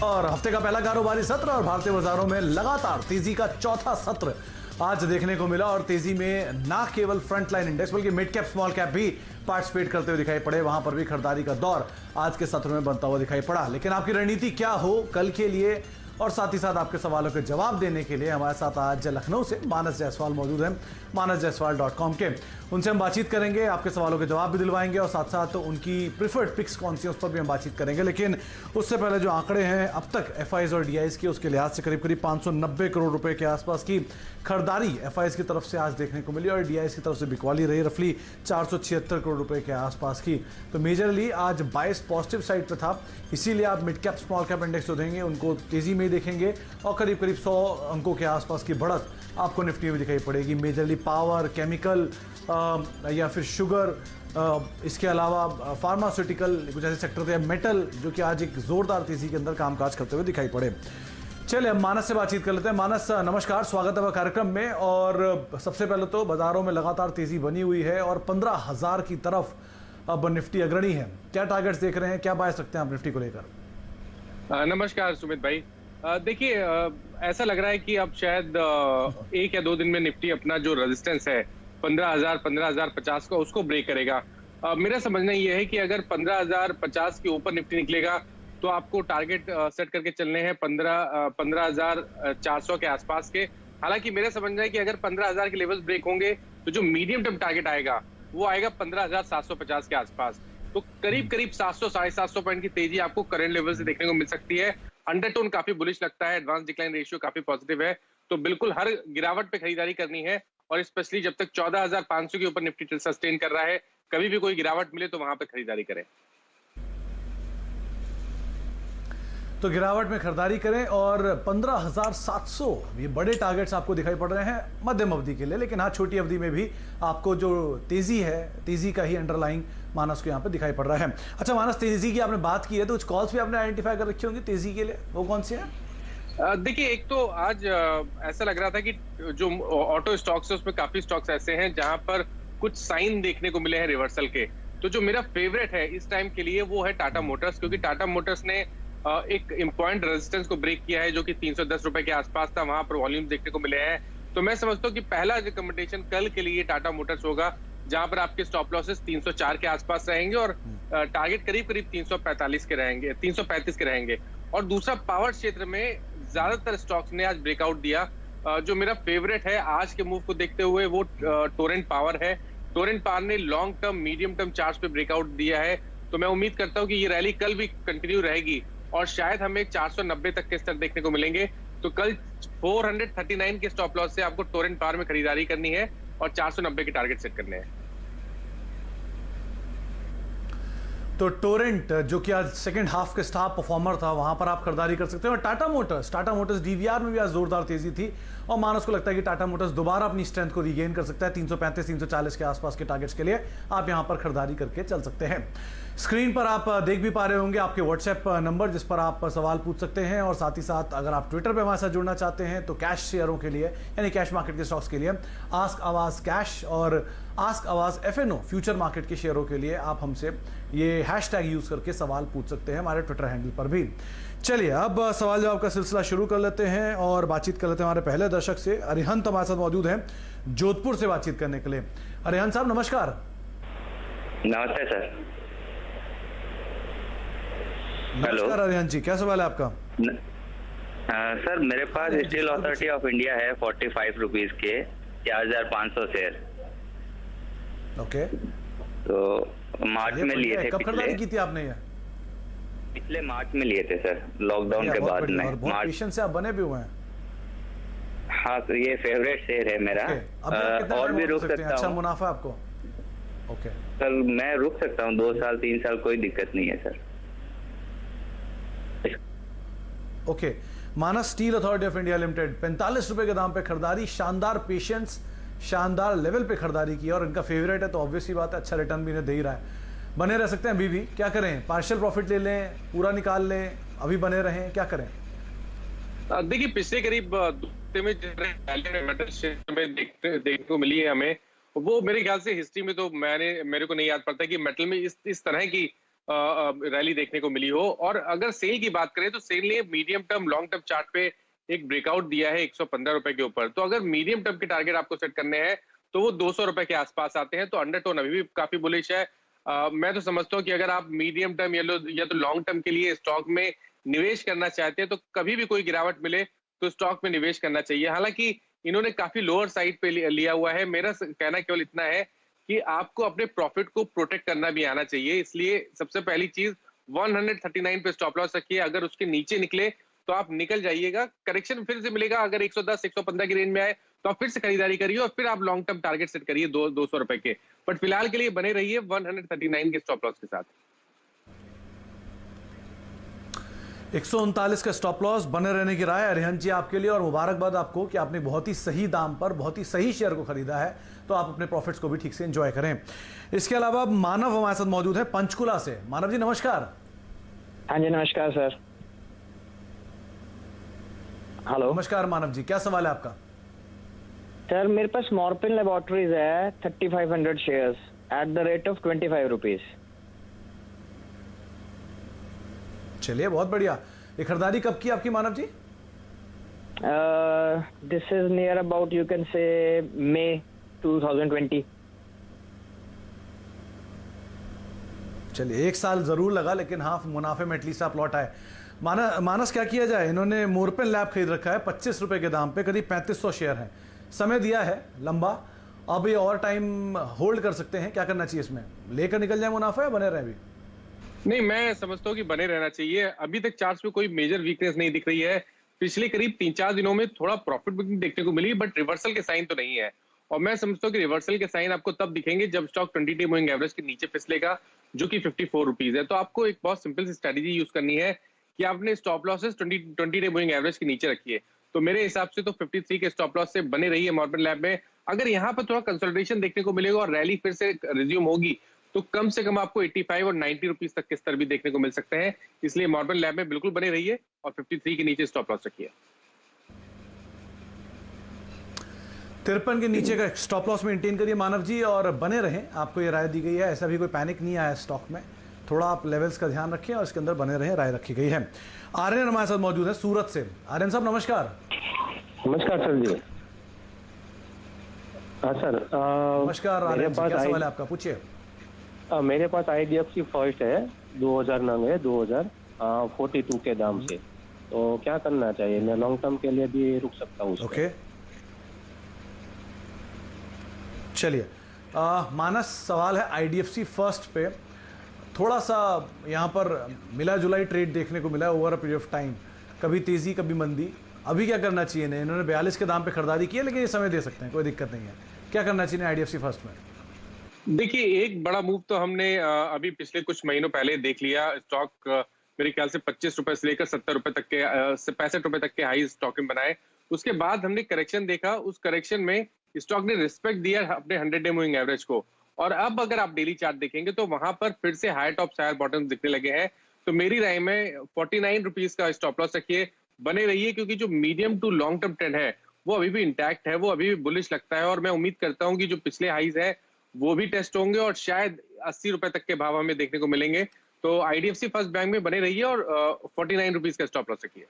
और हफ्ते का पहला कारोबारी सत्र और भारतीय बाजारों में लगातार तेजी का चौथा सत्र आज देखने को मिला। और तेजी में ना केवल फ्रंटलाइन इंडेक्स बल्कि मिड कैप स्मॉल कैप भी पार्टिसिपेट करते हुए दिखाई पड़े। वहां पर भी खरीदारी का दौर आज के सत्र में बनता हुआ दिखाई पड़ा। लेकिन आपकी रणनीति क्या हो कल के लिए और साथ ही साथ आपके सवालों के जवाब देने के लिए हमारे साथ आज लखनऊ से मानस जायसवाल मौजूद हैं, manasjaiswal.com के। उनसे हम बातचीत करेंगे, आपके सवालों के जवाब भी दिलवाएंगे और साथ साथ उनकी प्रिफर्ड पिक्स कौन सी है उस पर भी हम बातचीत करेंगे। लेकिन उससे पहले जो आंकड़े हैं अब तक एफआईज और डीआईज के, उसके लिहाज से करीब करीब 590 करोड़ रुपए के आसपास की खरीदारी एफआईज की तरफ से आज देखने को मिली और डीआईज की तरफ से बिकवाली रही रफली 476 करोड़ रुपए के आसपास की। तो मेजरली आज बायस पॉजिटिव साइड पे था, इसीलिए आप mid cap small cap index जो देंगे उनको तेजी में ही देखेंगे और करीब करीब 100 अंकों के आसपास की बढ़त आपको निफ्टी में दिखाई पड़ेगी। मेजरली पावर, केमिकल या फिर शुगर, इसके अलावा फार्मास्यूटिकल कुछ ऐसे सेक्टर थे, मेटल, जो कि आज एक जोरदार तेजी के अंदर कामकाज करते हुए दिखाई पड़े। चलिए अब मानस से बातचीत कर लेते हैं। मानस नमस्कार, स्वागत है कार्यक्रम में। और सबसे पहले तो बाजारों में लगातार तेजी बनी हुई है और 15,000 की तरफ अब निफ्टी अग्रणी है। क्या टारगेट्स देख रहे हैं, क्या बायस रखते हैं आप निफ्टी को लेकर? नमस्कार सुमित भाई। देखिए, ऐसा लग रहा है कि अब शायद 1 या 2 दिन में निफ्टी अपना जो रेजिस्टेंस है 15,000 15,050 का उसको ब्रेक करेगा। मेरा समझना ये है कि अगर 15,050 के ऊपर निफ्टी निकलेगा तो आपको टारगेट सेट करके चलने हैं 15,400 के आसपास के। हालांकि मेरा समझना है कि अगर 15,000 के लेवल्स ब्रेक होंगे तो जो मीडियम टर्म टारगेट आएगा वो आएगा 15,750 के आसपास। तो करीब करीब 700 750 पॉइंट की तेजी आपको करंट लेवल से देखने को मिल सकती है। अंडरटोन काफी बुलिश लगता है, एडवांस डिक्लाइन रेशियो काफी पॉजिटिव है, तो बिल्कुल हर गिरावट पे खरीदारी करनी है। और स्पेशली जब तक 14,500 के ऊपर निफ्टी सस्टेन कर रहा है, कभी भी कोई गिरावट मिले तो वहां पे खरीदारी करें। तो गिरावट में खरीदारी करें और 15,700 ये बड़े टारगेट्स आपको दिखाई पड़ रहे हैं मध्यम अवधि के लिए। लेकिन हाँ, छोटी अवधि में भी आपको जो तेजी है, तेजी का ही अंडरलाइंग मानस को यहाँ पे दिखाई पड़ रहा है। अच्छा मानस, तेजी की आपने बात की है तो कुछ कॉल्स भी आपने आइडेंटिफाई कर रखी होंगी तेजी के लिए, वो कौन सी है? देखिए, एक तो आज ऐसा लग रहा था कि जो ऑटो स्टॉक्स है उसमें काफी स्टॉक्स ऐसे हैं जहां पर कुछ साइन देखने को मिले हैं रिवर्सल के। तो जो मेरा फेवरेट है इस टाइम के लिए वो है टाटा मोटर्स, क्योंकि टाटा मोटर्स ने एक इम्पॉइंट रेजिस्टेंस को ब्रेक किया है जो कि 310 रुपए के आसपास था, वहां पर वॉल्यूम देखने को मिले हैं। तो मैं समझता हूँ कि पहला रिकमेंडेशन कल के लिए टाटा मोटर्स होगा, जहां पर आपके स्टॉप लॉसेस 304 के आसपास रहेंगे और टारगेट करीब करीब 345 के रहेंगे, 335 के रहेंगे। और दूसरा, पावर क्षेत्र में ज्यादातर स्टॉक्स ने आज ब्रेकआउट दिया। जो मेरा फेवरेट है आज के मूव को देखते हुए वो टोरेंट पावर है। टोरेंट पावर ने long term, medium term charts पे ब्रेकआउट दिया है, तो मैं उम्मीद करता हूँ कि ये रैली कल भी कंटिन्यू रहेगी और शायद हमें 490 तक के स्तर देखने को मिलेंगे। तो कल 439 के स्टॉप लॉस से आपको टोरेंट पावर में खरीदारी करनी है और 490 के टारगेट सेट करने हैं। तो टोरेंट जो कि आज सेकंड हाफ के स्टार परफॉर्मर था, वहां पर आप खरीदारी कर सकते हैं। और टाटा मोटर्स डीवीआर में भी आज जोरदार तेजी थी और मानस को लगता है कि टाटा मोटर्स दोबारा अपनी स्ट्रेंथ को रीगेन कर सकता है। 335 340 के आसपास के टारगेट्स के लिए आप यहां पर खरीदारी करके चल सकते हैं। स्क्रीन पर आप देख भी पा रहे होंगे आपके व्हाट्सएप नंबर जिस पर आप सवाल पूछ सकते हैं। और साथ ही साथ अगर आप ट्विटर पर हमारे साथ जुड़ना चाहते हैं तो कैश शेयरों के लिए, यानी कैश मार्केट के स्टॉक्स के लिए आस्क आवाज कैश और आस्क आवाज FNO फ्यूचर मार्केट के शेयरों के लिए आप हमसे ये हैशटैग यूज करके सवाल पूछ सकते हैं हमारे ट्विटर हैंडल पर भी। चलिए अब सवाल जवाब का सिलसिला शुरू कर लेते हैं और बातचीत कर लेते हैं हमारे पहले दर्शक से। अरिहंत हमारे साथ मौजूद हैं जोधपुर से बातचीत करने के लिए। अरिहंत साहब नमस्कार। नमस्ते सर। नमस्कार अरिहंत जी, क्या सवाल है आपका? सर मेरे पास स्टील अथॉरिटी ऑफ इंडिया है 45 रुपीज के 4,500 शेयर। ओके, तो मार्च में लिए थे। कब खरीदारी की थी आपने? ये पिछले मार्च में लिए थे सर, लॉकडाउन के बाद में। बहुत पेशेंस से आप बने भी हुए हैं। हाँ, तो ये फेवरेट शेयर है मेरा। और भी रुक सकता हूँ। अच्छा मुनाफा आपको? ओके सर, मैं रुक सकता हूँ 2 साल 3 साल, कोई दिक्कत नहीं है sir. Okay, Manas steel authority of India limited 45 रुपए के दाम पे खरीदारी, शानदार पेशेंस, शानदार लेवल पे खरीदारी की और इनका फेवरेट है तो ऑब्वियसली बात है अच्छा रिटर्न भी इन्हें दे ही रहा है। बने रह सकते हैं अभी भी, क्या करें? पार्शियल प्रॉफिट ले लें, पूरा निकाल लें, अभी बने रहें, क्या करें? देखिए, पिछले करीब में देखने को मिली है हमें, वो मेरे ख्याल से हिस्ट्री में तो मेरे को नहीं याद पड़ता कि मेटल में इस तरह की रैली देखने को मिली हो। और अगर सेल की बात करें तो सेल ने medium term long term chart पे एक ब्रेकआउट दिया है 115 रुपए के ऊपर। तो अगर मीडियम टर्म के टारगेट आपको सेट करने हैं तो वो 200 रुपए के आसपास आते हैं। तो अंडरटोन अभी भी काफी बुलिश है। मैं तो समझता हूँ कि अगर आप मीडियम टर्म या तो लॉन्ग टर्म के लिए स्टॉक में निवेश करना चाहते हैं तो कभी भी कोई गिरावट मिले तो स्टॉक में निवेश करना चाहिए। हालांकि इन्होंने काफी लोअर साइड पे लिया हुआ है। मेरा कहना केवल इतना है कि आपको अपने प्रॉफिट को प्रोटेक्ट करना भी आना चाहिए। इसलिए सबसे पहली चीज 139 पे स्टॉप लॉस रखिए। अगर उसके नीचे निकले तो आप निकल जाइएगा। करेक्शन फिर से मिलेगा, अगर 110 115 की रेंज में आए तो आप फिर से खरीदारी करिए और फिर आप लॉन्ग टर्म टारगेट सेट करिए 200 रुपए के। बट फिलहाल के लिए बने रहिए 139 के स्टॉप लॉस के साथ। 139 का स्टॉप लॉस, बने रहने की राय अरिहंत जी आपके लिए। और मुबारकबाद आपको कि आपने बहुत ही सही दाम पर बहुत ही सही शेयर को खरीदा है, तो आप अपने प्रॉफिट्स को भी ठीक से एंजॉय करें। इसके अलावा मानव हमारे साथ मौजूद है पंचकुला से। मानव जी नमस्कार। हाँ जी नमस्कार सर। हेलो नमस्कार मानव जी, क्या सवाल है आपका? सर, मेरे पास मॉर्पिन लेबोरेटरीज है 3500 shares at the rate of 25 rupees. चलिए बहुत बढ़िया। ये खरीदारी कब की आपकी Manav ji? This is near about you can say May 2020। चलिए 1 साल जरूर लगा, लेकिन हाँ मुनाफे में एटलीस्ट आप लौट आए। मानस क्या किया जाए, इन्होंने मोरपेन लैब खरीद रखा है 25 रुपए के दाम पे, करीब 3500 शेयर है। समय दिया है लंबा, अब ये और टाइम होल्ड कर सकते हैं। क्या करना चाहिए इसमें, लेकर निकल जाए मुनाफा या बने रहे भी? नहीं, मैं समझता हूँ कि बने रहना चाहिए। अभी तक चार्ट्स में कोई मेजर वीकनेस नहीं दिख रही है। पिछले करीब 3-4 दिनों में थोड़ा प्रॉफिट बुकिंग देखने को मिली, बट रिवर्सल के साइन तो नहीं है। और मैं समझता हूँ कि रिवर्सल के साइन आपको तब दिखेंगे जब स्टॉक 20 डे मूविंग एवरेज के नीचे फिसलेगा, जो कि 54 रुपीज है। तो आपको एक बहुत सिंपल सी स्ट्रेटेजी यूज करनी है कि आपने stop losses 20 day moving average के नीचे रखिए। तो मेरे हिसाब से तो 53 के स्टॉप लॉस से बने रही है मॉर्पिन लैब में। अगर यहाँ पर थोड़ा कंसोलिडेशन देखने को मिलेगा और रैली फिर से रिज्यूम होगी तो कम से कम आपको 85 और 90 रुपीज तक के स्तर भी देखने को मिल सकते हैं। इसलिए मॉर्पिन लैब में बिल्कुल बने रहिए और 53 के नीचे स्टॉप लॉस रखिए। 53 के नीचे का स्टॉप लॉस मेंटेन करिए मानव जी, और बने रहें। आपको ये राय दी गई है, ऐसा भी कोई पैनिक नहीं आया स्टॉक में। थोड़ा आप लेवल्स का ध्यान रखें और इसके अंदर बने रहें, राय रखी गई है। आर्यन हमारे साथ मौजूद है सूरत से। आर्यन साहब नमस्कार। नमस्कार सर जी। हाँ सर, नमस्कार आर्यन जी, क्या सवाल है आपका, पूछिए। मेरे पास IDFC फर्स्ट है 2000 नंग है 2042 के दाम से। तो क्या करना चाहिए, मैं लॉन्ग टर्म के लिए भी रुक सकता हूँ? ओके चलिए, मानस सवाल है IDFC फर्स्ट पे। थोड़ा सा यहाँ पर मिला जुलाई ट्रेड देखने को मिला over a period of time, कभी तेजी कभी मंदी। अभी क्या करना चाहिए? इन्होंने 42 के दाम पे खरीदारी की है, लेकिन ये समय दे सकते हैं, कोई दिक्कत नहीं है। क्या करना चाहिए IDFC फर्स्ट में? देखिए, एक बड़ा मूव तो हमने अभी पिछले कुछ महीनों पहले देख लिया। स्टॉक मेरे ख्याल से 25 रुपए से लेकर 70 रुपए तक के 65 रुपए तक के हाई स्टॉक में बनाए। उसके बाद हमने करेक्शन देखा, उस करेक्शन में स्टॉक ने रिस्पेक्ट दिया अपने 100 डे मूविंग एवरेज को। और अब अगर आप डेली चार्ट देखेंगे तो वहां पर फिर से हाई टॉप हायर बॉटम दिखने लगे हैं। तो मेरी राय में 49 रुपीज का स्टॉप लॉस रखिए, बने रहिए, क्योंकि जो medium to long term trend है वो अभी भी इंटैक्ट है, वो अभी भी बुलिश लगता है। और मैं उम्मीद करता हूँ कि जो पिछले हाईज है वो भी टेस्ट होंगे और शायद 80 रुपए तक के भाव हमें देखने को मिलेंगे। तो IDFC फर्स्ट बैंक में बने रहिए और 49 रुपीज का स्टॉप लॉस रखिए।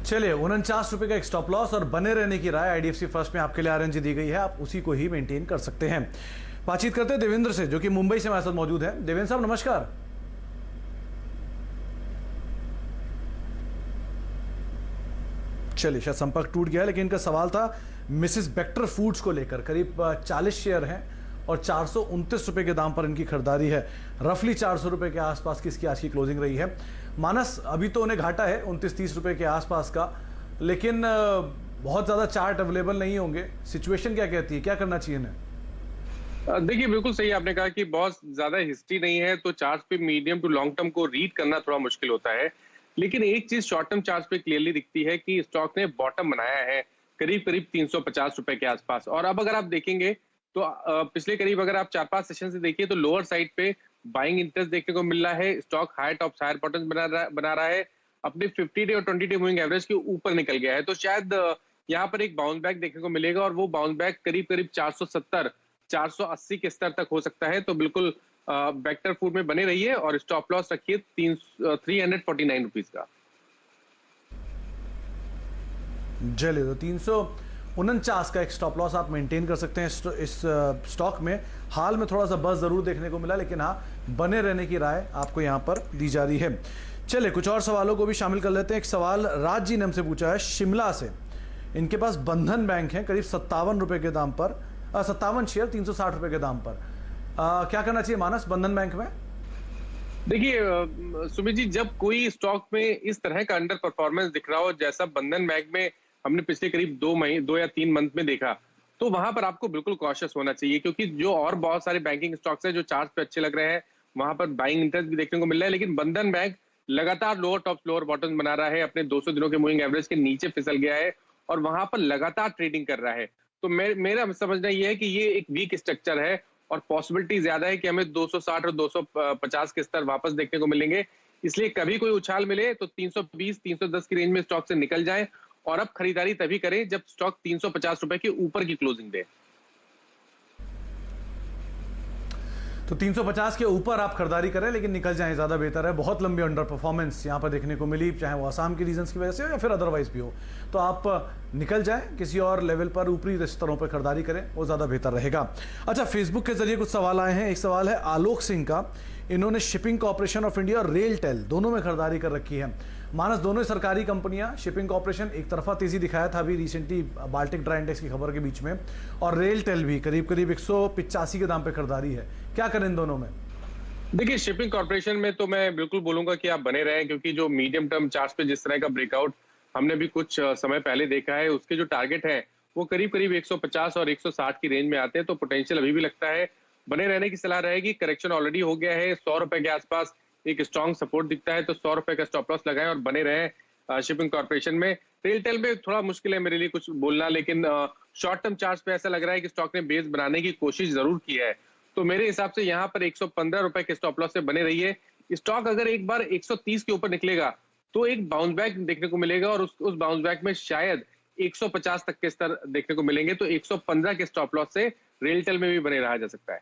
चलिए 49 रुपए का एक स्टॉप लॉस और बने रहने की राय IDFC फर्स्ट में आपके लिए आर्यन जी दी गई है। आप उसी को ही मेंटेन कर सकते हैं। बातचीत करते हैं देवेंद्र से, जो कि मुंबई से हमारे साथ मौजूद है। देवेंद्र साहब नमस्कार। चलिए शायद संपर्क टूट गया, लेकिन इनका सवाल था मिसेस बेक्टर फूड्स को लेकर। करीब 40 शेयर हैं और 429 रुपए के दाम पर इनकी खरीदारी है। रफली 400 रुपए के आसपास की इसकी आज की क्लोजिंग रही है। मानस, अभी तो उन्हें घाटा है 29-30 रुपए के आसपास का, लेकिन बहुत ज्यादा चार्ट अवेलेबल नहीं होंगे। सिचुएशन क्या कहती है, क्या करना चाहिए इन्हें? देखिए, बिल्कुल सही आपने कहा कि बहुत ज्यादा हिस्ट्री नहीं है, तो चार्ट पे मीडियम टू लॉन्ग टर्म को रीड करना थोड़ा मुश्किल होता है। लेकिन एक चीज शॉर्ट टर्म चार्ट पे क्लियरली दिखती है कि स्टॉक ने बॉटम बनाया है करीब 350 रुपए के आसपास। और अब अगर आप देखेंगे तो पिछले करीब अगर आप 4-5 सेशन से देखिए तो लोअर साइड पे बाइंग इंटरेस्ट देखने को मिल रहा है। Stock high top higher bottom बना रहा है, अपने 50 डे और 20 डे मूविंग एवरेज के ऊपर निकल गया है। तो शायद यहाँ पर एक बाउंस बैक देखने को मिलेगा और वो बाउंस बैक करीब 470 480 के स्तर तक हो सकता है। तो बिल्कुल वेक्टर फूड में बने रहिए और स्टॉप लॉस रखिए 349 रुपीज का। चलिए, तो 349 का एक स्टॉप लॉस आप मेंटेन कर सकते हैं इस स्टॉक में। हाल में थोड़ा सा बस जरूर देखने को मिला, लेकिन हाँ, बने रहने की राय आपको यहाँ पर दी जा रही है। चलिए, कुछ और सवालों को भी शामिल कर लेते हैं। एक सवाल राज जी ने हमसे पूछा है शिमला से। इनके पास बंधन बैंक है करीब 57 रुपए के दाम पर, 57 शेयर 360 रुपए के दाम पर। क्या करना चाहिए मानस बंधन बैंक में? देखिए सुमित जी, जब कोई स्टॉक में इस तरह का अंडर परफॉर्मेंस दिख रहा हो जैसा बंधन बैंक में हमने पिछले करीब 2 या 3 मंथ में देखा, तो वहां पर आपको बिल्कुल कॉशियस होना चाहिए, क्योंकि जो और बहुत सारे बैंकिंग स्टॉक्स हैं जो चार्ट पे अच्छे लग रहे हैं, वहां पर बाइंग इंटरेस्ट भी देखने को मिल रहा है। लेकिन बंधन बैंक लगातार लोअर टॉप लोअर बॉटम बना रहा है, अपने 200 दिनों के मूविंग एवरेज के नीचे फिसल गया है और वहां पर लगातार ट्रेडिंग कर रहा है। तो मेरा समझना यह है कि ये एक वीक स्ट्रक्चर है और पॉसिबिलिटी ज्यादा है कि हमें 260 और 250 के स्तर वापस देखने को मिलेंगे। इसलिए कभी कोई उछाल मिले तो 320, 310 की रेंज में स्टॉक से निकल जाएं और अब खरीदारी तभी करें जब स्टॉक 350 रुपए के ऊपर की क्लोजिंग दे। तो 350 के ऊपर आप खरीदारी करें, लेकिन निकल जाएं, ज्यादा बेहतर है। बहुत लंबी अंडर परफॉर्मेंस यहां पर देखने को मिली, चाहे वो आसाम की रीजंस की वजह से हो या फिर अदरवाइज भी हो, तो आप निकल जाएं, किसी और लेवल पर ऊपरी स्तरों पर खरीदारी करें, वो ज्यादा बेहतर रहेगा। अच्छा, फेसबुक के जरिए कुछ सवाल आए हैं। एक सवाल है आलोक सिंह का। इन्होंने शिपिंग कॉर्पोरेशन ऑफ इंडिया और रेलटेल दोनों में खरीदारी कर रखी है। मानस, दोनों ही सरकारी कंपनियां। शिपिंग कॉर्पोरेशन एक तरफा तेजी दिखाया था अभी रिसेंटली बाल्टिक ड्राई इंडेक्स की खबर के बीच में, और रेलटेल भी करीब 185 के दाम पे खरीदारी है। क्या करें इन दोनों में? देखिए, शिपिंग कॉर्पोरेशन में तो मैं बिल्कुल बोलूंगा कि आप बने रहें, क्योंकि जो मीडियम टर्म चार्ट्स पे जिस तरह का ब्रेकआउट हमने भी कुछ समय पहले देखा है, उसके जो टारगेट है वो करीब 150 और 160 की रेंज में आते हैं। तो पोटेंशियल अभी भी लगता है, बने रहने की सलाह रहेगी। करेक्शन ऑलरेडी हो गया है, 100 रुपए के आसपास एक स्ट्रॉन्ग सपोर्ट दिखता है, तो 100 रुपए का स्टॉप लॉस लगाएं और बने रहें शिपिंग कॉर्पोरेशन में। रेलटेल में थोड़ा मुश्किल है मेरे लिए कुछ बोलना, लेकिन शॉर्ट टर्म चार्ट्स पे ऐसा लग रहा है कि स्टॉक ने बेस बनाने की कोशिश जरूर की है। तो मेरे हिसाब से यहाँ पर 115 रुपए के स्टॉप लॉस से बने रहिए। स्टॉक अगर एक बार 130 के ऊपर निकलेगा तो एक बाउंस बैक देखने को मिलेगा और उस बाउंस बैक में शायद 150 तक के स्तर देखने को मिलेंगे। तो 115 के स्टॉप लॉस से रेलटेल में भी बने रहा जा सकता है।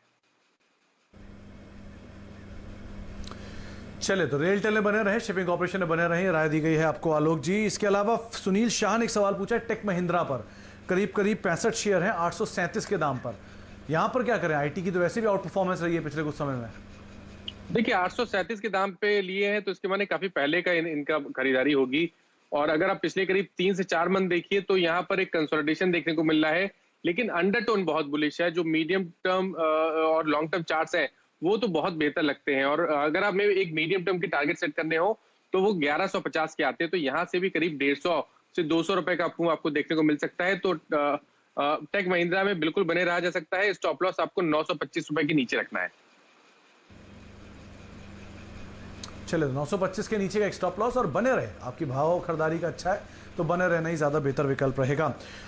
चले, तो रेलटेल में बने रहे, शिपिंग कॉर्पोरेशन में बने रहे, राय दी गई है आपको आलोक जी। इसके अलावा सुनील शाह ने एक सवाल पूछा है टेक महिंद्रा पर। करीब 65 शेयर हैं 837 के दाम पर। यहां पर क्या करें? आईटी की तो वैसे भी आउट परफॉर्मेंस रही है पिछले कुछ समय में। देखिए, 837 के दाम पे लिए हैं तो इसके माने काफी पहले का इनका खरीदारी होगी। और अगर आप पिछले करीब 3 से 4 मंथ देखिए तो यहाँ पर एक कंसोलिडेशन देखने को मिल रहा है, लेकिन अंडरटोन बहुत बुलिश है। जो मीडियम टर्म और लॉन्ग टर्म चार्ट्स हैं वो तो बहुत बेहतर लगते हैं। और अगर आप में एक मीडियम टर्म की टारगेट सेट करने हो तो वो 1150 के आते हैं। तो यहाँ से भी करीब 150 से 200 रुपए का मूव आपको देखने को मिल सकता है। तो टेक महिंद्रा में बिल्कुल बने रहा जा सकता है। स्टॉप लॉस आपको 925 रुपए के नीचे रखना है। चले, 925 के नीचे का एक स्टॉप लॉस और बने रहे। आपकी भाव खरीदारी का अच्छा है तो बने रहना ही ज्यादा बेहतर विकल्प रहेगा।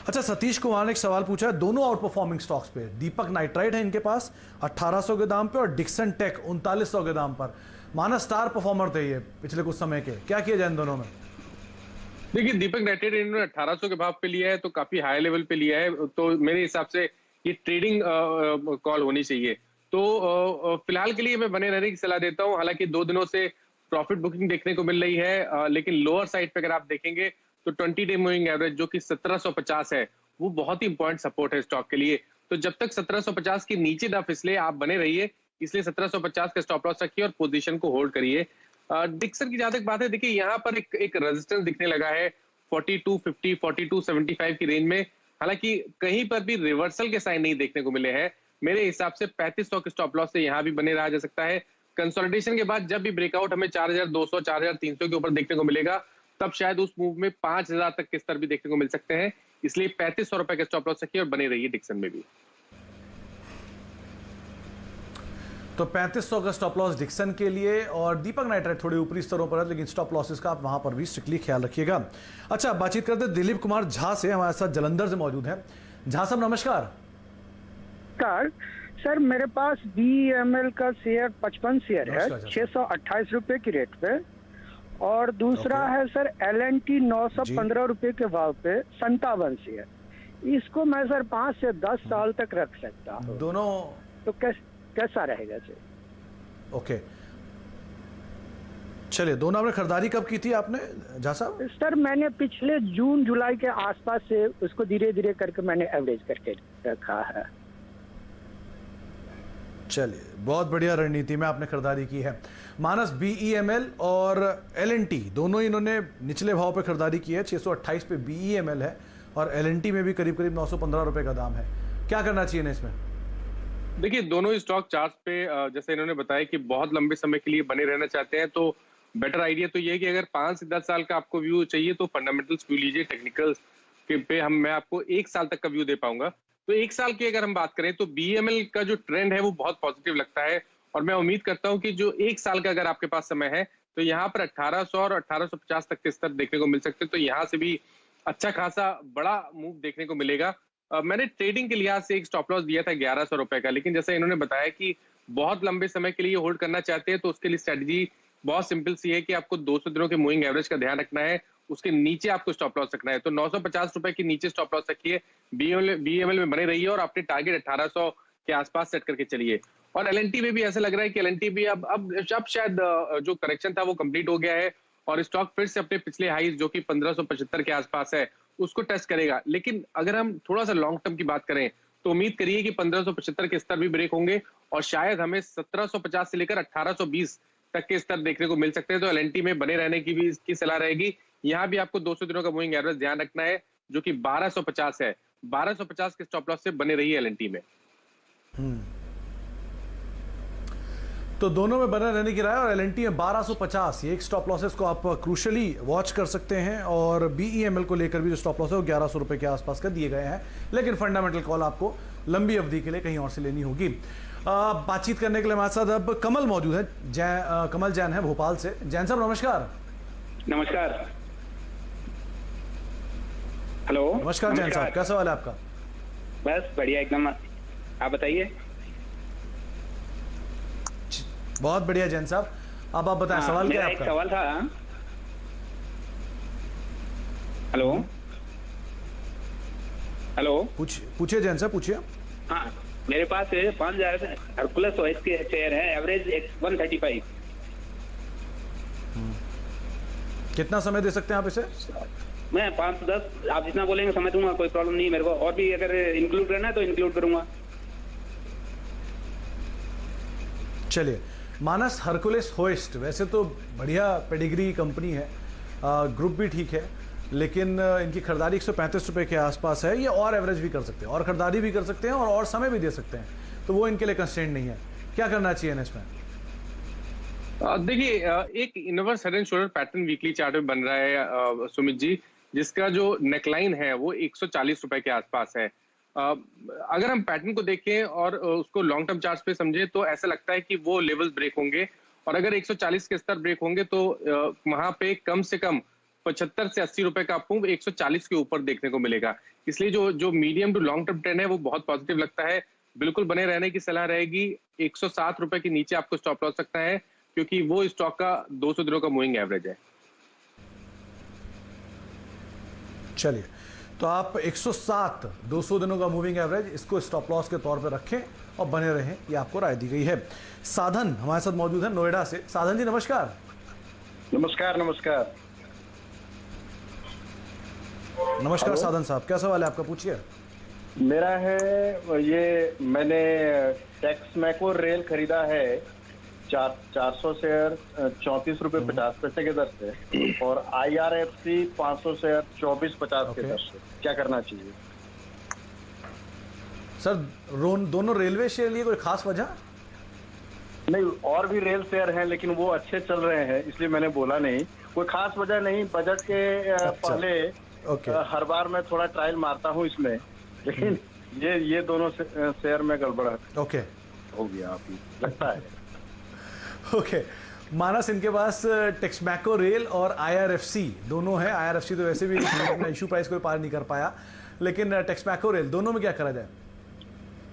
अच्छा, सतीश कुमार ने एक सवाल पूछा है दोनों आउट परफॉर्मिंग स्टॉक्स पे। दीपक नाइट्राइट है इनके पास 1800 के दाम पे और डिक्सन टेक 3900 के दाम पर। माना स्टार परफॉर्मर थे ये पिछले कुछ समय के, क्या किया जाए इन दोनों में? देखिए, दीपक नाइट्राइट इन्होंने 1800 के भाव पे लिया है तो काफी हाई लेवल पे लिया है। तो मेरे हिसाब से ये ट्रेडिंग कॉल होनी चाहिए। तो फिलहाल के लिए मैं बने रहने की सलाह देता हूँ। हालांकि 2 दिनों से प्रॉफिट बुकिंग देखने को मिल रही है, लेकिन लोअर साइड पे अगर आप देखेंगे तो 20 डे मूविंग एवरेज जो कि 1750 है वो बहुत ही इंपॉर्टेंट सपोर्ट है स्टॉक के लिए। तो जब तक 1750 के नीचे ना फिसले आप बने रहिए। इसलिए 1750 का स्टॉप लॉस रखिए और पोजीशन को होल्ड करिए। डिक्सन की जहां तक बात है, देखिए यहाँ पर एक रेजिस्टेंस दिखने लगा है 4250, 4275 की रेंज में। हालांकि कहीं पर भी रिवर्सल के साइन नहीं देखने को मिले हैं। मेरे हिसाब से 3500 के स्टॉप लॉस से यहाँ भी बने रहा जा सकता है। कंसोलिडेशन के बाद जब भी ब्रेकआउट हमें 4200, 4300 के ऊपर देखने को मिलेगा, तब शायद उस मूव में 5000 तक के स्तर भी देखने को मिल सकते हैं। इसलिए 3500 रुपए के स्टॉप लॉस रखिए और बने रहिए डिक्सन में भी। तो 3500 का स्टॉप लॉस डिक्सन के लिए, और दीपक नाइट्राइट थोड़े ऊपरी स्तरों पर है, लेकिन स्टॉप लॉसेस का आप वहां पर भी स्ट्रिक्टली ख्याल रखिएगा। अच्छा, बातचीत करते हैं दिलीप कुमार झा से, हमारे साथ जलंधर से मौजूद हैं। झा साहब नमस्कार। सर, मेरे पास BEML का शेयर 55 शेयर है 628 रुपए की रेट पे, और दूसरा है सर L&T 915 रुपए के भाव पे 57 शेयर। इसको मैं सर 5 से 10 साल तक रख सकता हूँ। दोनों तो कैसा रहेगा सर? ओके, चलिए, दोनों आपने खरीदारी कब की थी आपने झा साहब? सर मैंने पिछले जून जुलाई के आसपास से उसको धीरे धीरे करके मैंने एवरेज करके रखा है। चलिए, बहुत बढ़िया रणनीति में आपने खरीदारी की है। मानस, BEML और LNT दोनों ही इन्होंने निचले भाव पे खरीदारी की है। 628 पे BEML है और LNT में भी करीब करीब 915 रुपए का दाम है। क्या करना चाहिए ना इसमें? देखिए, दोनों ही स्टॉक चार्ट पे जैसे इन्होंने बताया कि बहुत लंबे समय के लिए बने रहना चाहते हैं, तो बेटर आइडिया तो ये है कि अगर 5 से 10 साल का आपको व्यू चाहिए तो फंडामेंटल्स व्यू लीजिए। टेक्निकल्स के पे मैं आपको 1 साल तक का व्यू दे पाऊंगा। तो 1 साल की अगर हम बात करें तो BEML का जो ट्रेंड है वो बहुत पॉजिटिव लगता है, और मैं उम्मीद करता हूं कि जो 1 साल का अगर आपके पास समय है तो यहाँ पर 1800 और 1850 तक के स्तर देखने को मिल सकते हैं। तो यहाँ से भी अच्छा खासा बड़ा मूव देखने को मिलेगा। मैंने ट्रेडिंग के लिहाज से एक स्टॉप लॉस दिया था 1100 रुपए का, लेकिन जैसे इन्होंने बताया कि बहुत लंबे समय के लिए होल्ड करना चाहते हैं, तो उसके लिए स्ट्रेटजी बहुत सिंपल सी है कि आपको 200 दिनों के मूविंग एवरेज का ध्यान रखना है, उसके नीचे आपको स्टॉप लॉस रखना है। तो 950 रुपए के नीचे स्टॉप लॉस रखिए, BEML में बने रहिए और अपने टारगेट 1800 के आसपास सेट करके चलिए। और LNT में भी ऐसा लग रहा है कि LNT भी अब शायद जो करेक्शन था वो कंप्लीट हो गया है और स्टॉक फिर से अपने पिछले हाईज जो कि 1575 के आसपास है उसको टेस्ट करेगा। लेकिन अगर हम थोड़ा सा लॉन्ग टर्म की बात करें तो उम्मीद करिए कि 1575 के स्तर भी ब्रेक होंगे और शायद हमें 1750 से लेकर 1820 तक के स्तर देखने को मिल सकते हैं। तो LNT में बने रहने की भी इसकी सलाह रहेगी। यहाँ भी आपको 200 दिनों का मूविंग एवरेज ध्यान रखना है जो कि 1250 है। 1250 के स्टॉप लॉस से बने रही है LNT में। तो दोनों में बने रहने की राय और LNT में 1250, ये एक स्टॉप लॉसेस को आप क्रूशली वॉच कर सकते हैं। और BEML को लेकर भी जो स्टॉप लॉस है वो 1100 रुपए के आसपास का दिए गए हैं, लेकिन फंडामेंटल कॉल आपको लंबी अवधि के लिए कहीं और से लेनी होगी। बातचीत करने के लिए हमारे साथ अब कमल मौजूद है, कमल जैन है भोपाल से। जैन साहब नमस्कार। नमस्कार। हेलो। नमस्कार जैन साहब, क्या सवाल है आपका? बस बढ़िया एकदम, आप बताइए। बहुत बढ़िया जैन साहब, अब आप बताएं सवाल क्या है आपका? एक सवाल था। हेलो हेलो, पूछिए जैन साहब, पूछिए। हाँ, मेरे पास 5000 हरकुलस ओएस के शेयर है, एवरेज 135। कितना समय दे सकते हैं आप इसे? मैं 5 से 10, आप जितना बोलेंगे समय दूंगा, कोई प्रॉब्लम नहीं मेरे को। और भी अगर इंक्लूड करना है तो इंक्लूड करूंगा। चलिए, मानस हरकुलस होएस्ट वैसे तो बढ़िया पेडिग्री कंपनी है, ग्रुप भी ठीक है, लेकिन इनकी खरीदारी 135 रुपए के आसपास है। ये और एवरेज भी कर सकते हैं और खरीदारी भी कर सकते हैं और समय भी दे सकते हैं, तो वो इनके लिए कंस्ट्रेंट नहीं है। क्या करना चाहिए इसमें? देखिए, एक inverse head and shoulder pattern weekly chart में बन रहा है सुमित जी, जिसका जो नेकलाइन है वो 140 रुपए के आसपास है। अगर हम पैटर्न को देखें और उसको लॉन्ग टर्म चार्ट पे समझे तो ऐसा लगता है कि वो लेवल्स ब्रेक होंगे, और अगर 140 के स्तर ब्रेक होंगे तो वहां पे कम से कम 75 से 80 रुपए का आपको 140 के ऊपर देखने को मिलेगा। इसलिए जो medium to long term trend है वो बहुत पॉजिटिव लगता है। बिल्कुल बने रहने की सलाह रहेगी। 107 रुपए के नीचे आपको स्टॉप लॉस सकता है, क्योंकि वो स्टॉक का 200 दिनों का मूविंग एवरेज है। चलिए, तो आप 107 200 दिनों का मूविंग एवरेज इसको स्टॉप लॉस के तौर पर रखें और बने रहें, ये आपको राय दी गई है। साधन हमारे साथ मौजूद है नोएडा से। साधन जी नमस्कार। नमस्कार। नमस्कार नमस्कार साधन साहब, क्या सवाल है आपका? पूछिए। मेरा है ये, मैंने टेक्स मैको रेल खरीदा है 400 शेयर 34 रुपए 50 पैसे के दर से, और IRFC 500 शेयर 24.50 के दर से। क्या करना चाहिए सर? दोनों रेलवे शेयर लिए कोई खास वजह? नहीं, और भी रेल शेयर हैं लेकिन वो अच्छे चल रहे हैं, इसलिए मैंने बोला नहीं। कोई खास वजह नहीं, बजट के पहले हर बार मैं थोड़ा ट्रायल मारता हूँ इसमें, लेकिन ये दोनों शेयर में गड़बड़ हो गया अभी लगता है। ओके, मानस इनके पास टेक्समैको रेल और IRFC दोनों है। IRFC तो वैसे भी अपना इशू प्राइस कोई पार नहीं कर पाया, लेकिन टेक्समैको रेल दोनों में क्या करा जाए?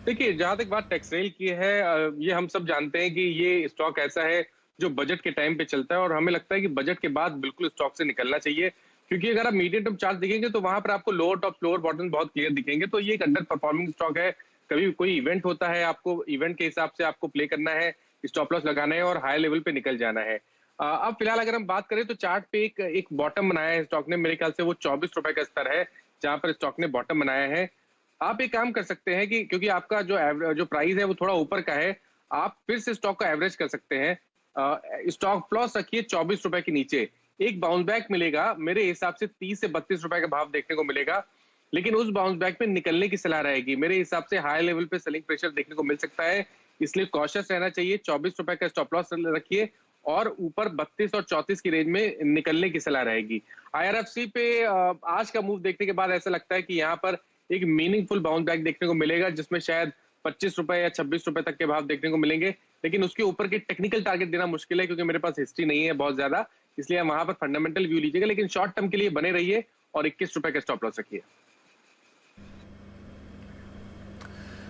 देखिए, जहां तक बात टेक्सरेल की है, ये हम सब जानते हैं कि ये स्टॉक ऐसा है जो बजट के टाइम पे चलता है, और हमें लगता है कि बजट के बाद बिल्कुल स्टॉक से निकलना चाहिए, क्योंकि अगर आप मीडियम टर्म चार्ट देखेंगे तो वहां पर आपको लोअर टॉप लोअर बॉटम बहुत क्लियर दिखेंगे। तो ये एक अंडर परफॉर्मिंग स्टॉक है। कभी कोई इवेंट होता है, आपको इवेंट के हिसाब से आपको प्ले करना है, स्टॉप लॉस लगाना है और हाई लेवल पे निकल जाना है। अब फिलहाल अगर हम बात करें तो चार्ट पे एक बॉटम बनाया है स्टॉक ने, मेरे ख्याल से वो 24 रुपए का स्तर है जहां पर स्टॉक ने बॉटम बनाया है। आप एक काम कर सकते हैं कि क्योंकि आपका जो प्राइस है वो थोड़ा ऊपर का है, आप फिर से स्टॉक को एवरेज कर सकते हैं। स्टॉक लॉस रखिए 24 रुपए के नीचे, एक बाउंस बैक मिलेगा मेरे हिसाब से 30 से 32 रुपए का भाव देखने को मिलेगा, लेकिन उस बाउंस बैक पे निकलने की सलाह रहेगी। मेरे हिसाब से हाई लेवल पे सेलिंग प्रेशर देखने को मिल सकता है, इसलिए कॉशियस रहना चाहिए। 24 रुपए का स्टॉप लॉस रखिए और ऊपर 32 और 34 की रेंज में निकलने की सलाह रहेगी। IRFC पे आज का मूव देखने के बाद ऐसा लगता है कि यहाँ पर एक मीनिंगफुल बाउंस बैक देखने को मिलेगा, जिसमें शायद 25 रुपए या 26 रुपए तक के भाव देखने को मिलेंगे, लेकिन उसके ऊपर के टेक्निकल टारगेट देना मुश्किल है क्योंकि मेरे पास हिस्ट्री नहीं है बहुत ज्यादा, इसलिए वहां पर फंडामेंटल व्यू लीजिएगा। लेकिन शॉर्ट टर्म के लिए बने रहिए और 21 रुपए का स्टॉप लॉस रखिए।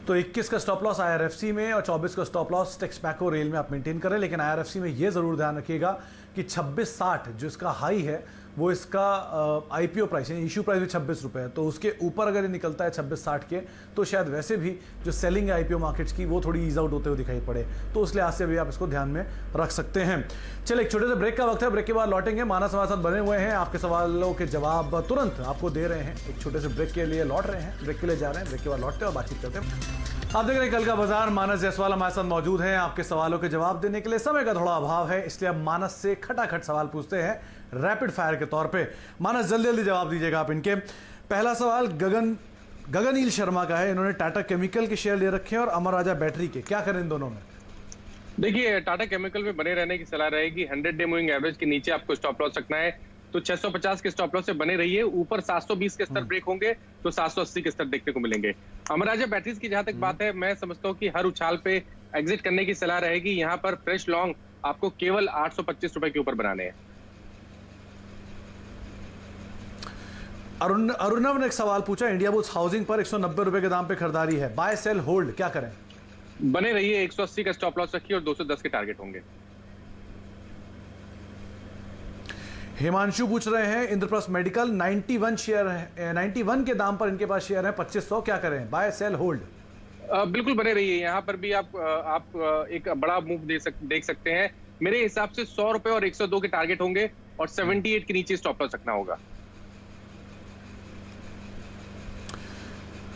तो 21 का स्टॉप लॉस IRFC में और 24 का स्टॉप लॉस टेक्समैको रेल में आप मेंटेन करें। लेकिन IRFC में ये जरूर ध्यान रखिएगा कि 26.60 जो इसका हाई है वो इसका IPO प्राइस है, इशू प्राइस भी 26 रुपए है, तो उसके ऊपर अगर ये निकलता है 26.60 के तो शायद वैसे भी जो सेलिंग है IPO मार्केट्स की वो थोड़ी ईज आउट होते हुए दिखाई पड़े, तो उस लिहाज से भी आप इसको ध्यान में रख सकते हैं। चलिए एक छोटे से ब्रेक का वक्त है, ब्रेक के बाद लौटेंगे। मानस हमारे साथ बने हुए हैं, आपके सवालों के जवाब तुरंत आपको दे रहे हैं। एक छोटे से ब्रेक के लिए लौट रहे हैं, ब्रेक के लिए जा रहे हैं, ब्रेक के बाद लौटते हैं और बातचीत करते हैं। आप देख रहे हैं कल का बाजार, मानस जायसवाल हमारे साथ मौजूद हैं आपके सवालों के जवाब देने के लिए। समय का थोड़ा अभाव है, इसलिए अब मानस से खटाखट सवाल पूछते हैं रैपिड फायर के तौर पे। मानस जल्दी जल्दी जवाब दीजिएगा आप इनके। पहला सवाल गगनईल शर्मा का है, इन्होंने टाटा केमिकल के शेयर ले रखे हैं और अमर राजा बैटरी के, क्या करें इन दोनों में? देखिए टाटा केमिकल में बने रहने की सलाह रहेगी। 100 डे मूविंग एवरेज के नीचे आपको स्टॉप लॉस रखना है, तो 650 के स्टॉप लॉस से बने रहिए। ऊपर 720 के स्तर ब्रेक होंगे तो 780 के स्तर देखने को मिलेंगे। अमर राजा बैटरीज की जहां तक बात है, मैं समझता हूं कि हर उछाल पे एग्जिट करने की सलाह रहेगी। यहां पर फ्रेश लॉन्ग आपको केवल 825 रुपए के ऊपर बनाने हैं। अरुणव ने एक सवाल पूछा, इंडिया बुल्स हाउसिंग पर 190 रुपए के दाम पे खरीदारी है, बाय सेल होल्ड, क्या करें? बने रहिए, 180 का स्टॉप लॉस रखिए और 210 के टारगेट होंगे। हिमांशु पूछ रहे हैं इंद्रप्रस्थ मेडिकल 91 शेयर है, 91 के दाम पर इनके पास शेयर है 2500, क्या करें, बाय सेल होल्ड? बिल्कुल बने रहिए, यहाँ पर भी आप एक बड़ा मूव देख सकते हैं। मेरे हिसाब से 100 रुपए और 102 के टारगेट होंगे और 78 के नीचे स्टॉप लॉस रखना होगा।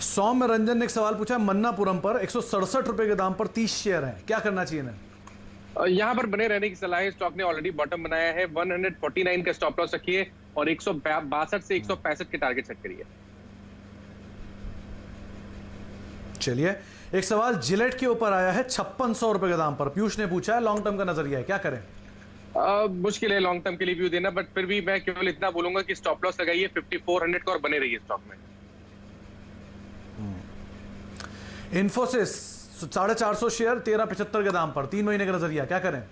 सौम्य रंजन ने एक सवाल पूछा, मन्नापुरम पर 167 रुपए के दाम पर 30 शेयर हैं, क्या करना चाहिए इन्हें? यहाँ पर बने रहने की सलाह है। स्टॉक ने ऑलरेडी बॉटम बनाया है। 149 का स्टॉप लॉस रखिए और 162 से 165 के टारगेट सेट करिए। चलिए एक सवाल जिलेट के ऊपर आया है 5600 रुपए के दाम पर, पीयूष ने पूछा है लॉन्ग टर्म का नजरिया है, क्या करें? मुश्किल है लॉन्ग टर्म के लिए व्यू देना, बट फिर भी मैं केवल इतना बोलूंगा कि स्टॉप लॉस लगाइए 5400 का और बने रहिए स्टॉक में। इन्फोसिस 450 शेयर 1375 के दाम पर, 3 महीने का नजरिया, क्या करें?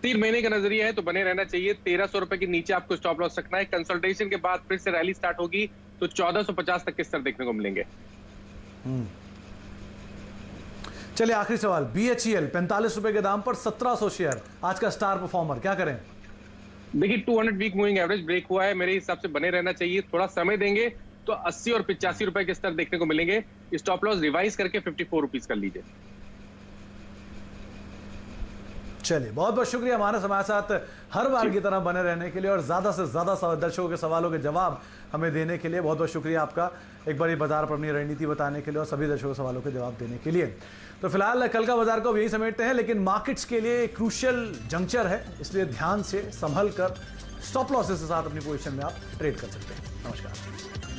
3 महीने का नजरिया है तो बने रहना चाहिए। 1300 रुपए के नीचे आपको स्टॉप लॉस रखना है। कंसल्टेशन के बाद फिर से रैली स्टार्ट होगी तो 1450 तक के स्तर देखने को मिलेंगे। चलिए आखिरी सवाल, BHEL 45 रुपए के दाम पर 1700 शेयर, आज का स्टार परफॉर्मर, क्या करें? देखिए 200 वीक मूविंग एवरेज ब्रेक हुआ है, मेरे हिसाब से बने रहना चाहिए। थोड़ा समय देंगे तो 80 और 85 रुपए के स्तर देखने को मिलेंगे। स्टॉप लॉस रिवाइज करके 54 रुपीज कर लीजिए। चलिए बहुत बहुत शुक्रिया मानस हमारे साथ हर बार की तरह बने रहने के लिए और ज्यादा से ज्यादा दर्शकों के सवालों के जवाब हमें देने के लिए बहुत बहुत शुक्रिया आपका, एक बार बाजार पर अपनी रणनीति बताने के लिए और सभी दर्शकों के सवालों के जवाब देने के लिए। तो फिलहाल कल का बाजार को यही समेटते हैं, लेकिन मार्केट्स के लिए क्रूशियल जंक्चर है, इसलिए ध्यान से संभल कर स्टॉप लॉसेस के साथ अपनी पोजीशन में आप ट्रेड कर सकते हैं। नमस्कार।